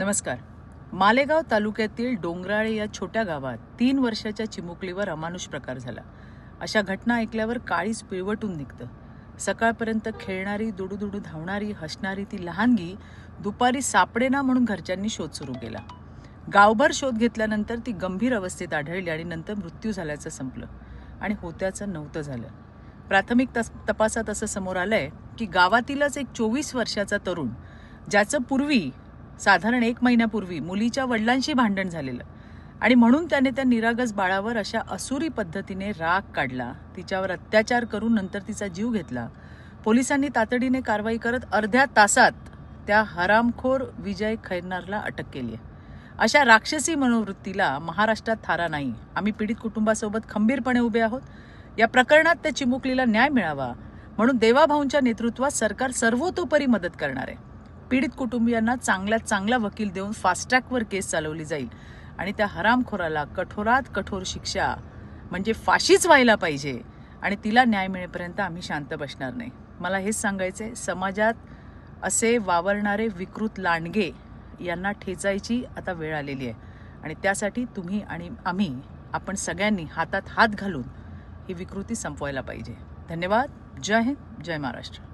नमस्कार. मालेगाव तालुक्यातील डोंगराळे या छोट्या गावात 3 वर्षाच्या चिमुकलीवर अमानुष प्रकार झाला. अशा घटना ऐकल्यावर काळीच पिळवटून निघतं. सकाळपर्यंत खेळणारी, दुडूदुडू धावणारी, हसणारी ती लहानगी दुपारी सापडेना म्हणून घरच्यांनी शोध सुरू केला. गावभर शोध घेतल्यानंतर ती गंभीर अवस्थेत आढळली आणि नंतर मृत्यू झाल्याचं संपलं आणि होत्याचं नव्हतं झालं. प्राथमिक तपासात असं समोर आलंय की गावातीलच एक 24 वर्षाचा तरुण, ज्याचं पूर्वी साधारण 1 महिन्यापूर्वी मुलीच्या वडिलांशी भांडण झालेलं आणि म्हणून त्याने त्या निरागस बाळावर अशा असुरी पद्धतीने राग काढला, तिच्यावर अत्याचार करून नंतर तिचा जीव घेतला. पोलिसांनी तातडीने कारवाई करत अर्ध्या तासात त्या हरामखोर विजय खैरनारला अटक केली आहे. अशा राक्षसी मनोवृत्तीला महाराष्ट्रात थारा नाही. आम्ही पीडित कुटुंबासोबत खंबीरपणे उभे आहोत. या प्रकरणात त्या चिमुकलीला न्याय मिळावा म्हणून देवाभाऊंच्या नेतृत्वात सरकार सर्वतोपरी मदत करणार आहे. पीडित कुटुंबियांना चांगल्यात चांगला वकील देऊन फास्ट ट्रॅकवर केस चालवली जाईल आणि त्या हरामखोराला कठोरात कठोर शिक्षा म्हणजे फाशीच व्हायला पाहिजे आणि तिला न्याय मिळेपर्यंत आम्ही शांत बसणार नाही. मला हेच सांगायचंय, समाजात असे वावरणारे विकृत लांडगे यांना ठेचायची आता वेळ आलेली आहे आणि त्यासाठी तुम्ही आणि आपण सगळ्यांनी हातात हात घालून ही विकृती संपवायला पाहिजे. धन्यवाद. जय हिंद, जय महाराष्ट्र.